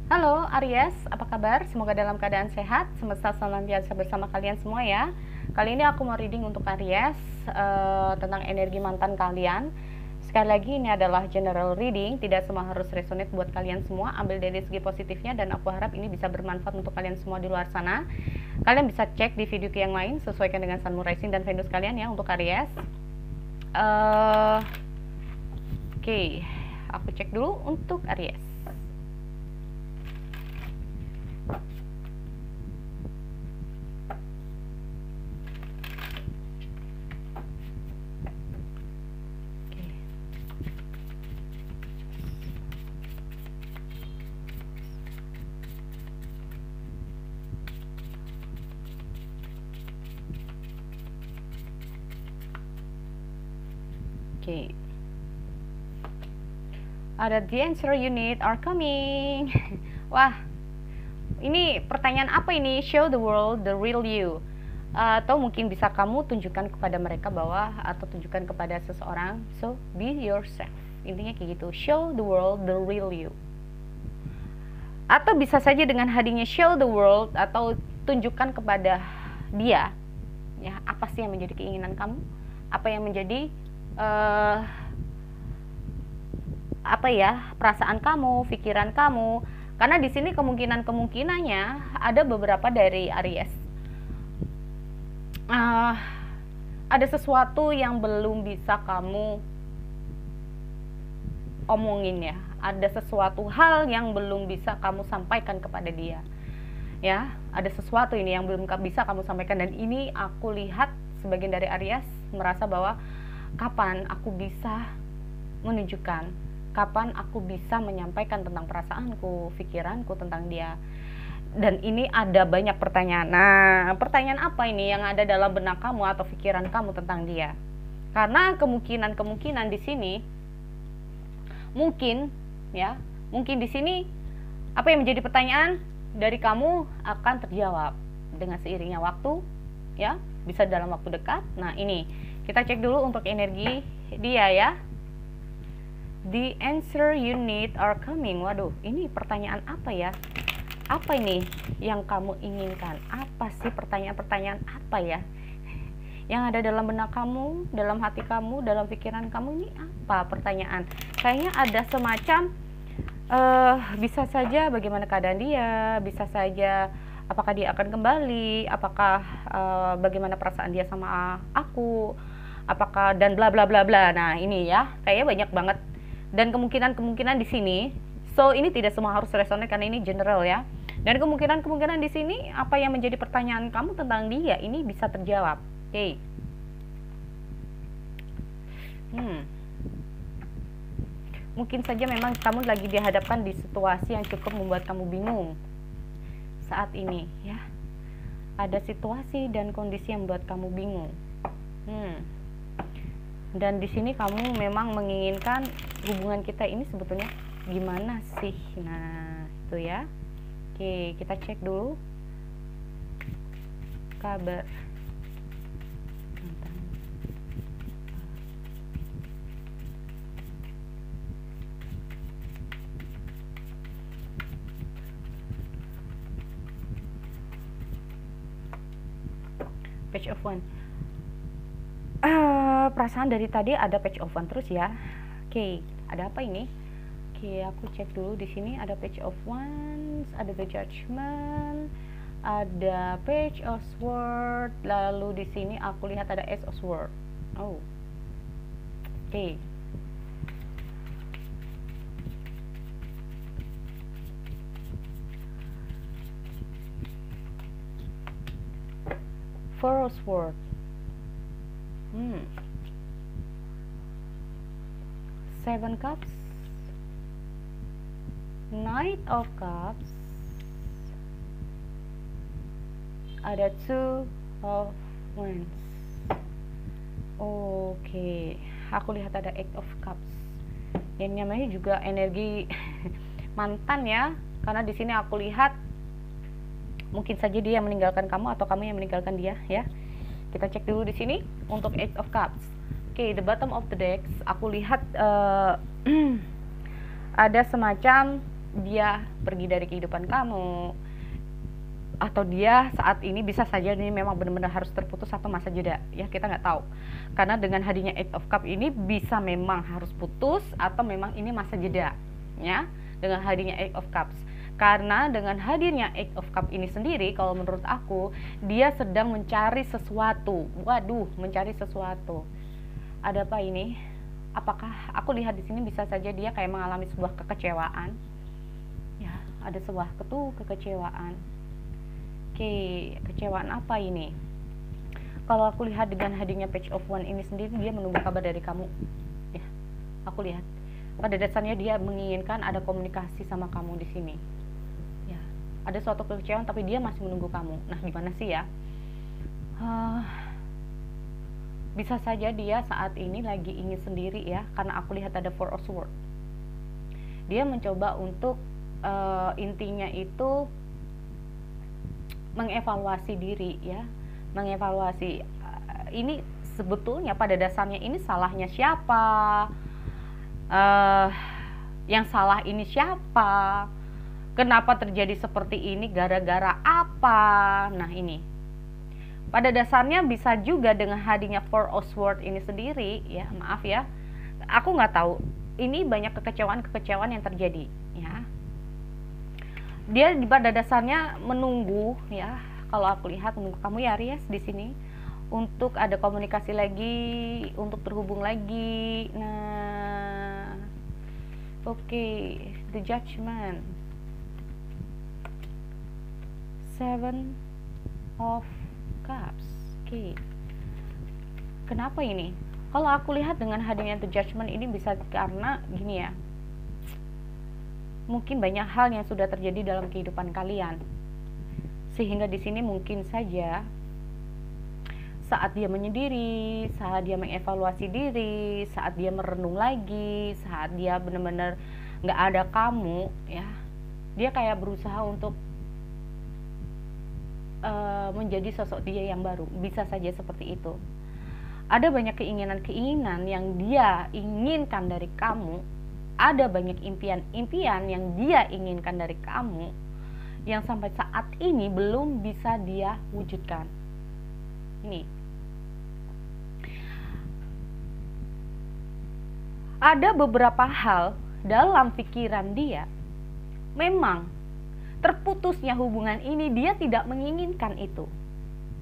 Halo Aries, apa kabar? Semoga dalam keadaan sehat, semesta senantiasa bersama kalian semua ya. Kali ini aku mau reading untuk Aries tentang energi mantan kalian. Sekali lagi ini adalah general reading, tidak semua harus resonate buat kalian semua. Ambil dari segi positifnya dan aku harap ini bisa bermanfaat untuk kalian semua di luar sana. Kalian bisa cek di video yang lain, sesuaikan dengan Sun, Moon, Rising, dan Venus kalian ya untuk Aries. Oke, aku cek dulu untuk Aries. Oke. Ada the answer you need are coming. Wah, ini pertanyaan apa ini? Show the world the real you. Atau mungkin bisa kamu tunjukkan kepada mereka bahwa, atau tunjukkan kepada seseorang, so be yourself. Intinya kayak gitu, show the world the real you. Atau bisa saja dengan hadirnya show the world, atau tunjukkan kepada dia, ya, apa sih yang menjadi keinginan kamu, apa yang menjadi perasaan kamu, pikiran kamu. Karena di sini kemungkinannya ada beberapa dari Aries. Ada sesuatu yang belum bisa kamu omongin ya. Ada sesuatu hal yang belum bisa kamu sampaikan kepada dia. Ya, ada sesuatu ini yang belum bisa kamu sampaikan, dan ini aku lihat sebagian dari Aries merasa bahwa kapan aku bisa menunjukkan, kapan aku bisa menyampaikan tentang perasaanku, pikiranku tentang dia. Dan ini ada banyak pertanyaan. Nah, pertanyaan apa ini yang ada dalam benak kamu atau pikiran kamu tentang dia? Karena kemungkinan di sini mungkin di sini apa yang menjadi pertanyaan dari kamu akan terjawab dengan seiringnya waktu, ya, bisa dalam waktu dekat. Nah, ini kita cek dulu untuk energi dia ya. The answer you need are coming. Waduh, ini pertanyaan apa ya? Apa ini yang kamu inginkan? Apa sih pertanyaan-pertanyaan apa ya yang ada dalam benak kamu, dalam hati kamu, dalam pikiran kamu? Ini apa pertanyaan? Kayaknya ada semacam bisa saja bagaimana keadaan dia, bisa saja apakah dia akan kembali, apakah bagaimana perasaan dia sama aku, apakah, dan bla bla bla bla. Nah, ini ya, kayaknya banyak banget dan kemungkinan di sini. So, ini tidak semua harus resonate karena ini general ya. Dan kemungkinan di sini apa yang menjadi pertanyaan kamu tentang dia ini bisa terjawab. Oke. Mungkin saja memang kamu lagi dihadapkan di situasi yang cukup membuat kamu bingung saat ini ya. Ada situasi dan kondisi yang membuat kamu bingung. Dan di sini kamu memang menginginkan hubungan kita ini sebetulnya gimana sih? Nah, itu ya. Oke, kita cek dulu kabar. Page of One. Perasaan dari tadi ada Page of One terus ya. Oke, ada apa ini? Oke, aku cek dulu di sini ada Page of Wands, ada The Judgment, ada Page of Swords, lalu di sini aku lihat ada Ace of Swords. Oh. Oke. Four of Swords. Seven Cups, Knight of Cups, ada Two of Wands. Oke, aku lihat ada Eight of Cups. Yang namanya juga energi mantan ya, karena di sini aku lihat mungkin saja dia yang meninggalkan kamu atau kamu yang meninggalkan dia ya. Kita cek dulu di sini untuk Eight of Cups. Oke, the bottom of the decks aku lihat ada semacam dia pergi dari kehidupan kamu, atau dia saat ini bisa saja ini memang benar-benar harus terputus atau masa jeda, ya kita nggak tahu. Karena dengan hadirnya Eight of Cup ini bisa memang harus putus atau memang ini masa jeda, ya, dengan hadirnya Eight of Cups. Karena dengan hadirnya Eight of Cup ini sendiri, kalau menurut aku, dia sedang mencari sesuatu. Waduh, mencari sesuatu. Ada apa ini? Apakah aku lihat di sini bisa saja dia kayak mengalami sebuah kekecewaan? Ya, ada sebuah kekecewaan. Oke, kecewaan apa ini? Kalau aku lihat dengan hadirnya Page of Wands ini sendiri, dia menunggu kabar dari kamu. Ya, aku lihat. Pada dasarnya dia menginginkan ada komunikasi sama kamu di sini. Ya, ada suatu kekecewaan tapi dia masih menunggu kamu. Nah, gimana sih ya? Bisa saja dia saat ini lagi ingin sendiri ya, karena aku lihat ada Four of Swords. Dia mencoba untuk intinya itu mengevaluasi diri ya, mengevaluasi ini sebetulnya pada dasarnya ini salahnya siapa, yang salah ini siapa, kenapa terjadi seperti ini, gara-gara apa. Nah ini pada dasarnya bisa juga dengan hadirnya Four of Swords ini sendiri ya, maaf ya, aku nggak tahu, ini banyak kekecewaan yang terjadi ya. Dia pada dasarnya menunggu ya, kalau aku lihat menunggu kamu ya Aries di sini untuk ada komunikasi lagi, untuk terhubung lagi. Nah, oke, The Judgment, Seven of Cups. Oke. Kenapa ini? Kalau aku lihat dengan hadirnya The Judgment ini bisa karena gini ya, mungkin banyak hal yang sudah terjadi dalam kehidupan kalian, sehingga di sini mungkin saja saat dia menyendiri, saat dia mengevaluasi diri, saat dia merenung lagi, saat dia benar-benar nggak ada kamu ya, dia kayak berusaha untuk menjadi sosok dia yang baru. Bisa saja seperti itu. Ada banyak keinginan-keinginan yang dia inginkan dari kamu. Ada banyak impian-impian yang dia inginkan dari kamu, yang sampai saat ini belum bisa dia wujudkan. Ini ada beberapa hal dalam pikiran dia, memang terputusnya hubungan ini dia tidak menginginkan itu.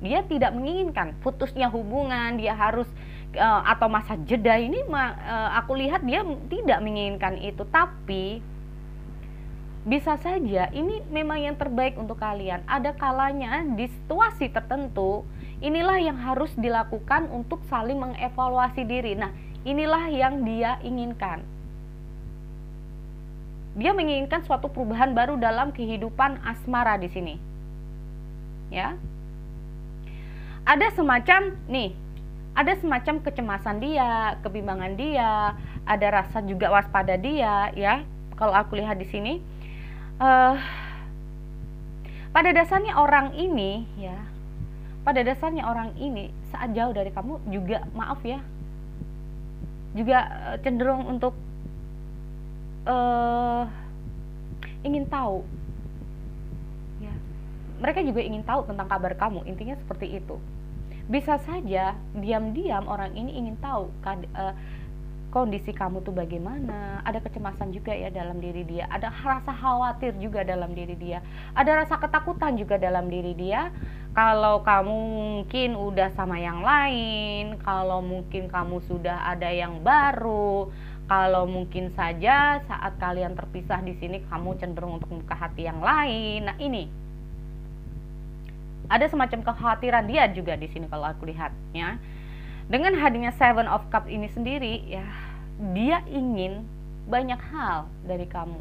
Dia tidak menginginkan putusnya hubungan, dia harus atau masa jeda ini aku lihat dia tidak menginginkan itu. Tapi bisa saja ini memang yang terbaik untuk kalian. Ada kalanya di situasi tertentu inilah yang harus dilakukan untuk saling mengevaluasi diri. Nah, inilah yang dia inginkan. Dia menginginkan suatu perubahan baru dalam kehidupan asmara di sini. Ya. Ada semacam ada semacam kecemasan dia, kebimbangan dia, ada rasa juga waspada dia ya. Kalau aku lihat di sini pada dasarnya orang ini ya, pada dasarnya orang ini saat jauh dari kamu juga, maaf ya, juga cenderung untuk ingin tahu ya. Mereka juga ingin tahu tentang kabar kamu, intinya seperti itu. Bisa saja diam-diam orang ini ingin tahu kondisi kamu tuh bagaimana. Ada kecemasan juga ya dalam diri dia, ada rasa khawatir juga dalam diri dia, ada rasa ketakutan juga dalam diri dia. Kalau kamu mungkin udah sama yang lain, kalau mungkin kamu sudah ada yang baru, kalau mungkin saja saat kalian terpisah di sini kamu cenderung untuk membuka hati yang lain. Nah, ini ada semacam kekhawatiran dia juga di sini kalau aku lihat ya. Dengan hadirnya Seven of Cups ini sendiri ya, dia ingin banyak hal dari kamu.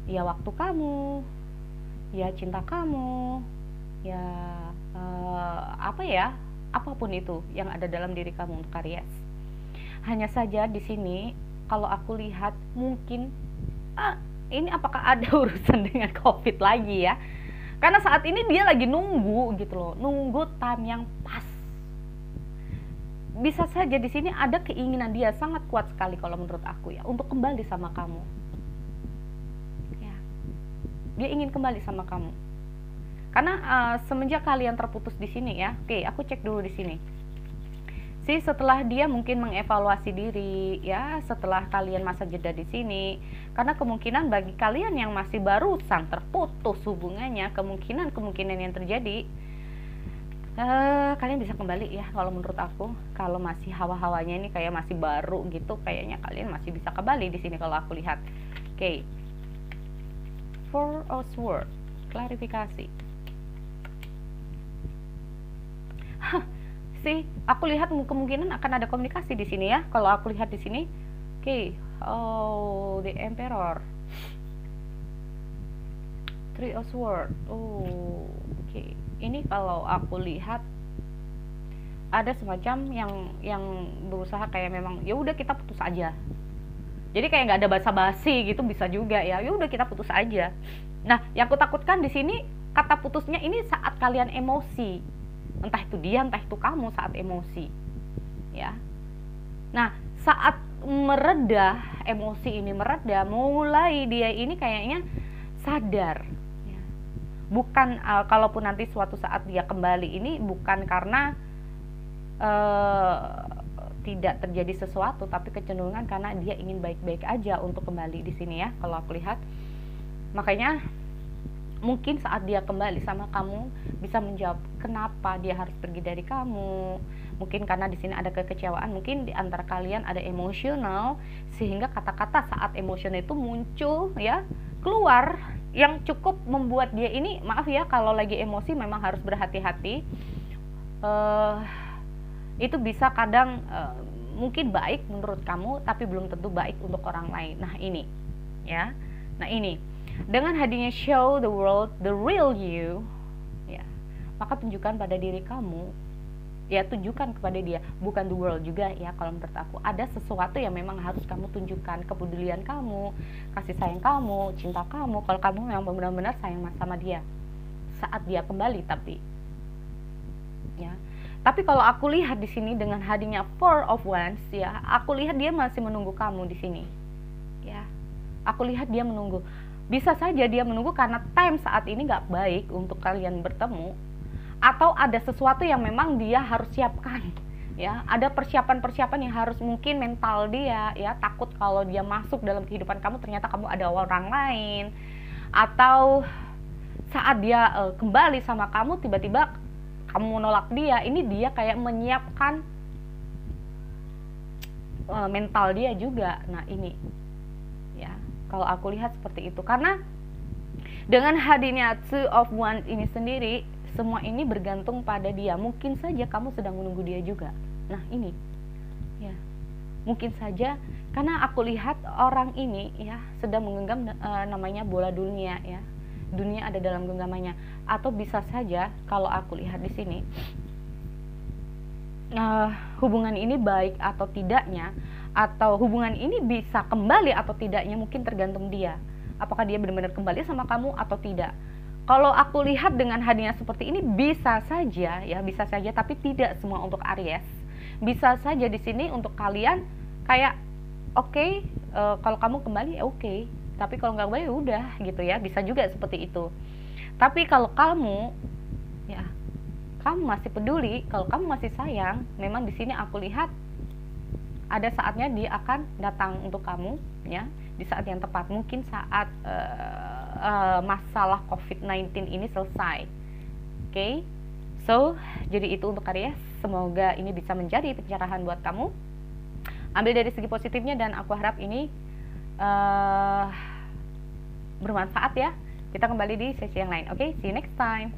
Ya waktu kamu, ya cinta kamu, ya apa ya, apapun itu yang ada dalam diri kamu untuk Aries. Hanya saja di sini kalau aku lihat mungkin ini apakah ada urusan dengan COVID lagi ya? Karena saat ini dia lagi nunggu gitu loh, nunggu time yang pas. bisa saja di sini ada keinginan dia sangat kuat sekali kalau menurut aku ya untuk kembali sama kamu. Ya, dia ingin kembali sama kamu. Karena semenjak kalian terputus di sini ya, oke, aku cek dulu di sini. Setelah dia mungkin mengevaluasi diri ya, setelah kalian masa jeda di sini, karena kemungkinan bagi kalian yang masih barusan terputus hubungannya, kemungkinan yang terjadi, kalian bisa kembali ya. Kalau menurut aku, kalau masih hawa-hawanya ini kayak masih baru gitu, kayaknya kalian masih bisa kembali di sini kalau aku lihat. Oke. Four of Swords, klarifikasi. Aku lihat kemungkinan akan ada komunikasi di sini ya. Kalau aku lihat di sini, oke. Oh, the Emperor, Three of Swords. Oh, oke. Ini kalau aku lihat ada semacam yang berusaha kayak memang ya udah kita putus aja. Jadi kayak nggak ada basa-basi gitu, bisa juga ya. Ya udah kita putus aja. Nah, yang aku takutkan di sini kata putusnya ini saat kalian emosi. Entah itu dia, entah itu kamu saat emosi, ya. Nah, saat mereda, emosi ini mereda, mulai dia ini kayaknya sadar. Ya. Bukan, kalaupun nanti suatu saat dia kembali ini bukan karena tidak terjadi sesuatu, tapi kecenderungan karena dia ingin baik-baik aja untuk kembali di sini ya. Kalau aku lihat, makanya mungkin saat dia kembali sama kamu bisa menjawab kenapa dia harus pergi dari kamu. Mungkin karena di sini ada kekecewaan, mungkin di antara kalian ada emosional sehingga kata-kata saat emosional itu muncul ya, keluar yang cukup membuat dia ini, maaf ya kalau lagi emosi memang harus berhati-hati. Itu bisa kadang mungkin baik menurut kamu tapi belum tentu baik untuk orang lain. Nah, ini ya. Nah, ini dengan hadirnya show the world the real you ya, maka tunjukkan pada diri kamu ya, tunjukkan kepada dia, bukan the world juga ya. Kalau menurut aku ada sesuatu yang memang harus kamu tunjukkan, kepedulian kamu, kasih sayang kamu, cinta kamu, kalau kamu memang benar-benar sayang sama dia saat dia kembali. Tapi ya, tapi kalau aku lihat di sini dengan hadirnya Four of Wands ya, aku lihat dia masih menunggu kamu di sini ya. Aku lihat dia menunggu. Bisa saja dia menunggu karena time saat ini nggak baik untuk kalian bertemu, atau ada sesuatu yang memang dia harus siapkan ya. Ada persiapan-persiapan yang harus, mungkin mental dia ya, takut kalau dia masuk dalam kehidupan kamu ternyata kamu ada orang lain, atau saat dia kembali sama kamu tiba-tiba kamu menolak dia. Ini dia kayak menyiapkan mental dia juga. Nah, ini ya, kalau aku lihat seperti itu. Karena dengan hadirnya Two of Wands ini sendiri, semua ini bergantung pada dia. Mungkin saja kamu sedang menunggu dia juga. Nah, ini ya, mungkin saja karena aku lihat orang ini ya sedang menggenggam namanya bola dunia ya. Dunia ada dalam genggamannya. Atau bisa saja kalau aku lihat di sini hubungan ini baik atau tidaknya, atau hubungan ini bisa kembali atau tidaknya, mungkin tergantung dia. Apakah dia benar-benar kembali sama kamu atau tidak. Kalau aku lihat dengan hadirnya seperti ini, bisa saja ya, bisa saja, tapi tidak semua untuk Aries. Bisa saja di sini untuk kalian kayak oke, kalau kamu kembali ya oke, tapi kalau nggak kembali ya udah gitu ya. Bisa juga seperti itu. Tapi kalau kamu ya, kamu masih peduli, kalau kamu masih sayang, memang di sini aku lihat ada saatnya dia akan datang untuk kamu ya, di saat yang tepat. Mungkin saat masalah COVID-19 ini selesai. Oke. So, jadi itu untuk Aries. Semoga ini bisa menjadi pencerahan buat kamu. Ambil dari segi positifnya dan aku harap ini bermanfaat ya. Kita kembali di sesi yang lain. Oke, see you next time.